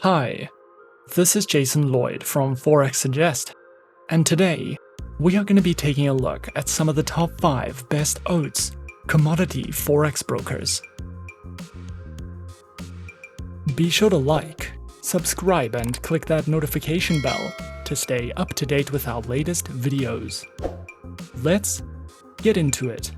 Hi, this is Jason Lloyd from Forexsuggest, and today we are going to be taking a look at some of the top 5 best Oats commodity Forex brokers. Be sure to like, subscribe, and click that notification bell to stay up to date with our latest videos. Let's get into it.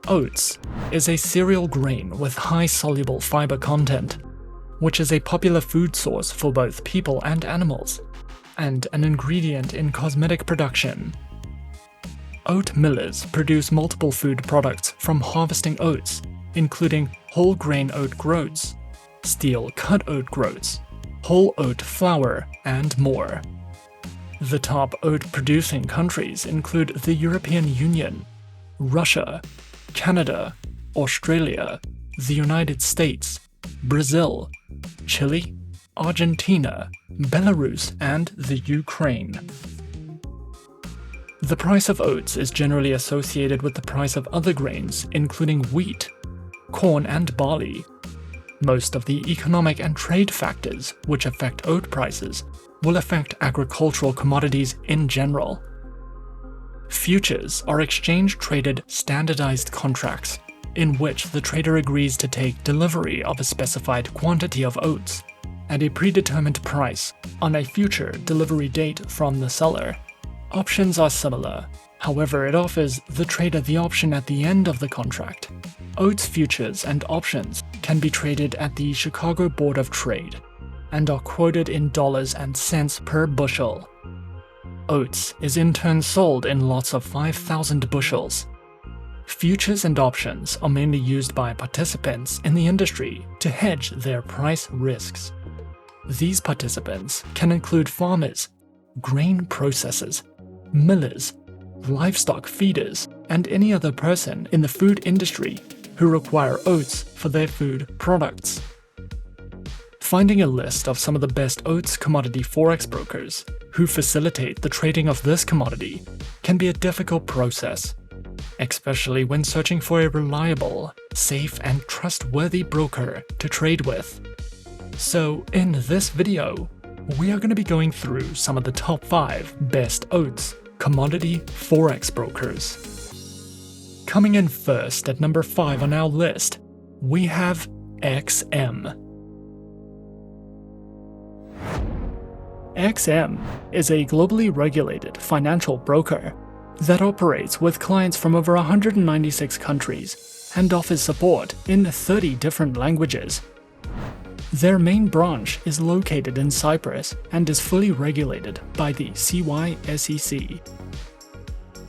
Oats is a cereal grain with high soluble fiber content, which is a popular food source for both people and animals, and an ingredient in cosmetic production. Oat millers produce multiple food products from harvesting oats, including whole grain oat groats, steel cut oat groats, whole oat flour, and more. The top oat producing countries include the European Union, Russia, Canada, Australia, the United States, Brazil, Chile, Argentina, Belarus, and the Ukraine. The price of oats is generally associated with the price of other grains, including wheat, corn, and barley. Most of the economic and trade factors which affect oat prices will affect agricultural commodities in general. Futures are exchange-traded standardized contracts in which the trader agrees to take delivery of a specified quantity of oats at a predetermined price on a future delivery date from the seller. Options are similar, however it offers the trader the option at the end of the contract. Oats futures and options can be traded at the Chicago Board of Trade and are quoted in dollars and cents per bushel. Oats is in turn sold in lots of 5,000 bushels. Futures and options are mainly used by participants in the industry to hedge their price risks. These participants can include farmers, grain processors, millers, livestock feeders, and any other person in the food industry who require oats for their food products. Finding a list of some of the best oats commodity Forex brokers who facilitate the trading of this commodity can be a difficult process, especially when searching for a reliable, safe, and trustworthy broker to trade with. So in this video, we are going to be going through some of the top 5 best Oats commodity Forex brokers. Coming in first at number 5 on our list, we have XM. XM is a globally regulated financial broker that operates with clients from over 196 countries and offers support in 30 different languages. Their main branch is located in Cyprus and is fully regulated by the CySEC.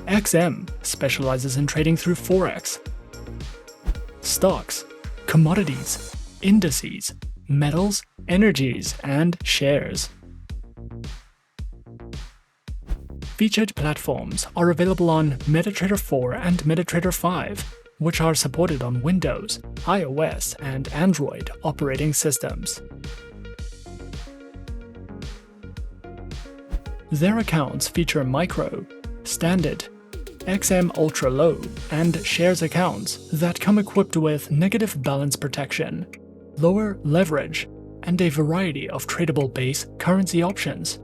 XM specializes in trading through Forex, stocks, commodities, indices, metals, energies, and shares. Featured platforms are available on MetaTrader 4 and MetaTrader 5, which are supported on Windows, iOS, and Android operating systems. Their accounts feature micro, standard, XM Ultra Low, and shares accounts that come equipped with negative balance protection, lower leverage, and a variety of tradable base currency options.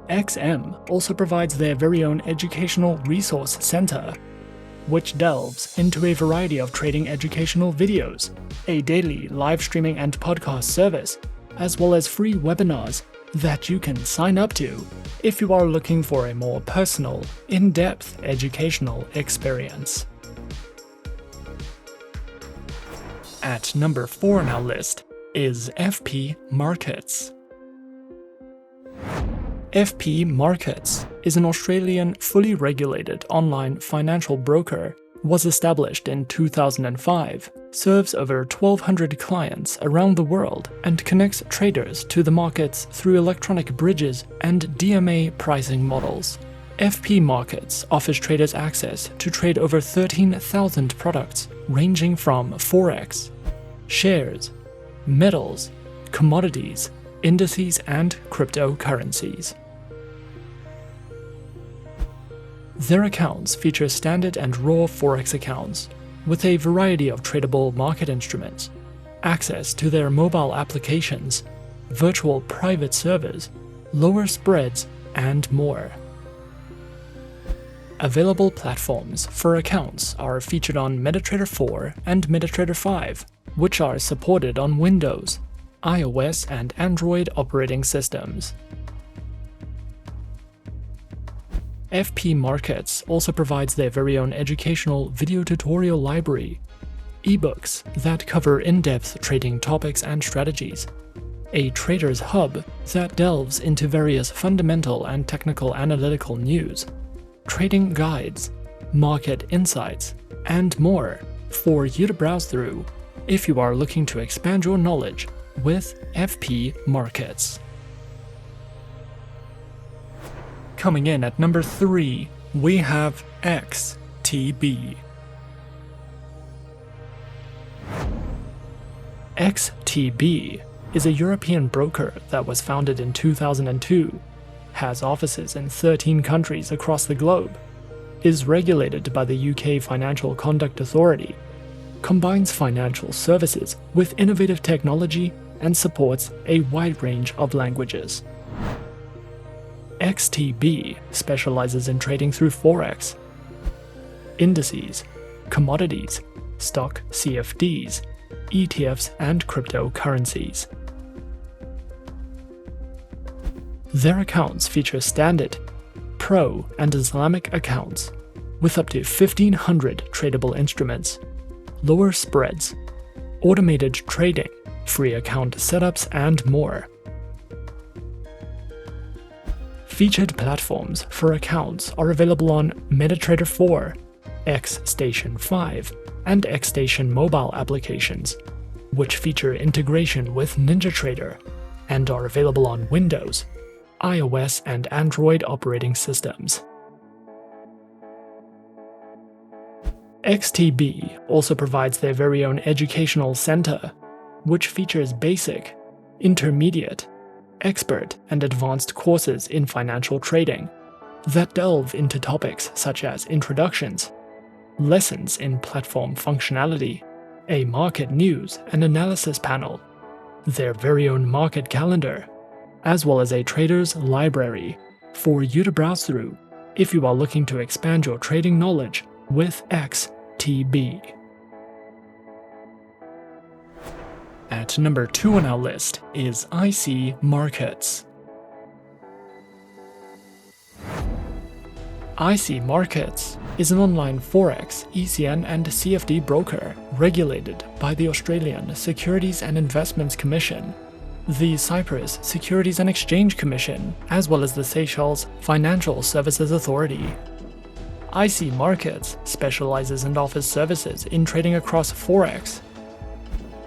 XM also provides their very own educational resource center, which delves into a variety of trading educational videos, a daily live streaming and podcast service, as well as free webinars that you can sign up to if you are looking for a more personal, in-depth educational experience. At number 4 on our list is FP Markets. FP Markets is an Australian fully regulated online financial broker, was established in 2005, serves over 1,200 clients around the world, and connects traders to the markets through electronic bridges and DMA pricing models. FP Markets offers traders access to trade over 13,000 products ranging from Forex, shares, metals, commodities, indices, and cryptocurrencies. Their accounts feature standard and raw Forex accounts, with a variety of tradable market instruments, access to their mobile applications, virtual private servers, lower spreads, and more. Available platforms for accounts are featured on MetaTrader 4 and MetaTrader 5, which are supported on Windows, iOS, and Android operating systems. FP Markets also provides their very own educational video tutorial library, ebooks that cover in-depth trading topics and strategies, a trader's hub that delves into various fundamental and technical analytical news, trading guides, market insights, and more for you to browse through if you are looking to expand your knowledge with FP Markets. Coming in at number 3, we have XTB. XTB is a European broker that was founded in 2002, has offices in 13 countries across the globe, is regulated by the UK Financial Conduct Authority, combines financial services with innovative technology, and supports a wide range of languages. XTB specializes in trading through Forex, indices, commodities, stock CFDs, ETFs, and cryptocurrencies. Their accounts feature standard, pro, and Islamic accounts, with up to 1,500 tradable instruments, lower spreads, automated trading, free account setups, and more. Featured platforms for accounts are available on MetaTrader 4, XStation 5, and XStation mobile applications, which feature integration with NinjaTrader and are available on Windows, iOS, and Android operating systems. XTB also provides their very own educational center, which features basic, intermediate, expert, and advanced courses in financial trading that delve into topics such as introductions, lessons in platform functionality, a market news and analysis panel, their very own market calendar, as well as a trader's library for you to browse through if you are looking to expand your trading knowledge with XTB. At number 2 on our list is IC Markets. IC Markets is an online Forex, ECN, and CFD broker regulated by the Australian Securities and Investments Commission, the Cyprus Securities and Exchange Commission, as well as the Seychelles Financial Services Authority. IC Markets specializes and offers services in trading across Forex,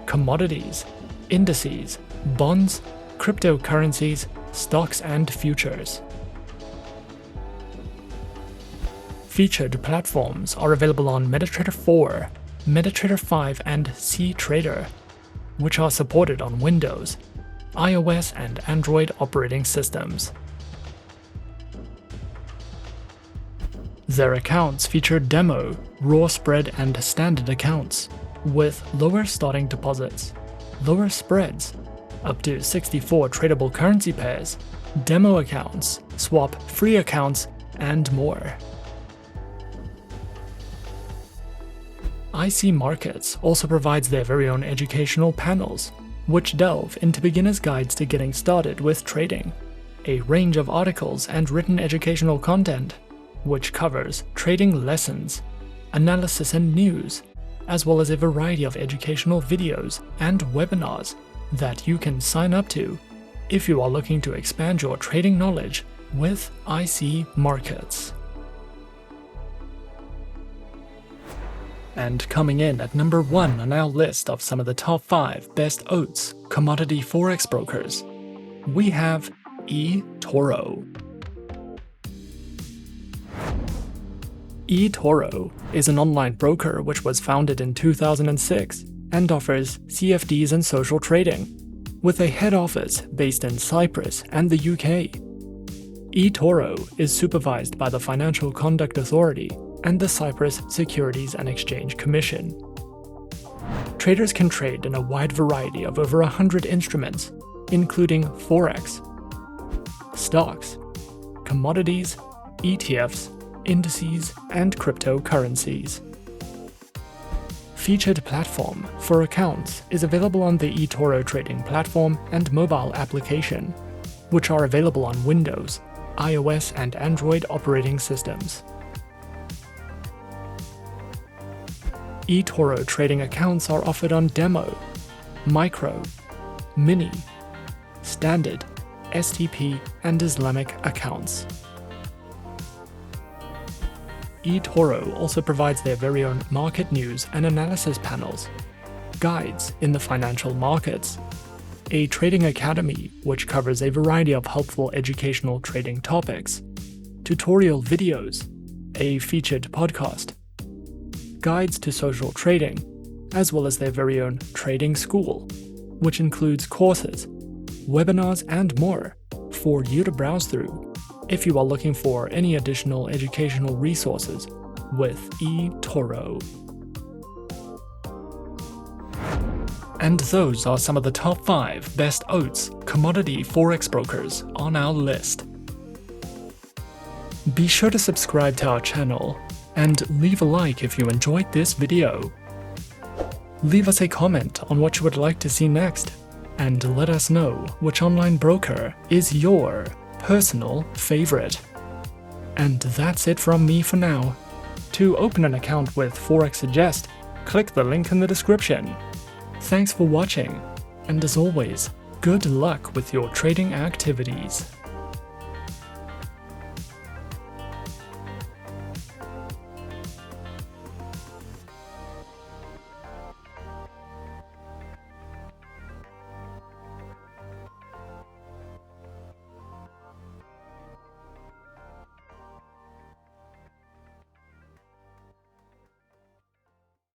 commodities, indices, bonds, cryptocurrencies, stocks, and futures. Featured platforms are available on MetaTrader 4, MetaTrader 5, and CTrader, which are supported on Windows, iOS, and Android operating systems. Their accounts feature demo, raw spread, and standard accounts, with lower starting deposits, lower spreads, up to 64 tradable currency pairs, demo accounts, swap free accounts, and more. IC Markets also provides their very own educational panels, which delve into beginners' guides to getting started with trading, a range of articles and written educational content, which covers trading lessons, analysis, and news, as well as a variety of educational videos and webinars that you can sign up to if you are looking to expand your trading knowledge with IC Markets. And coming in at number 1 on our list of some of the top 5 best Oats commodity Forex brokers, we have eToro. eToro is an online broker which was founded in 2006 and offers CFDs and social trading, with a head office based in Cyprus and the UK. eToro is supervised by the Financial Conduct Authority and the Cyprus Securities and Exchange Commission. Traders can trade in a wide variety of over 100 instruments, including Forex, stocks, commodities, ETFs, indices, and cryptocurrencies. Featured platform for accounts is available on the eToro trading platform and mobile application, which are available on Windows, iOS, and Android operating systems. eToro trading accounts are offered on Demo, Micro, Mini, Standard, STP, and Islamic accounts. eToro also provides their very own market news and analysis panels, guides in the financial markets, a trading academy which covers a variety of helpful educational trading topics, tutorial videos, a featured podcast, guides to social trading, as well as their very own trading school, which includes courses, webinars, and more for you to browse through if you are looking for any additional educational resources with eToro. And those are some of the top 5 best Oats commodity Forex brokers on our list. Be sure to subscribe to our channel and leave a like if you enjoyed this video. Leave us a comment on what you would like to see next, and let us know which online broker is your personal favorite. And that's it from me for now. To open an account with Forexsuggest, click the link in the description. Thanks for watching, and as always, good luck with your trading activities.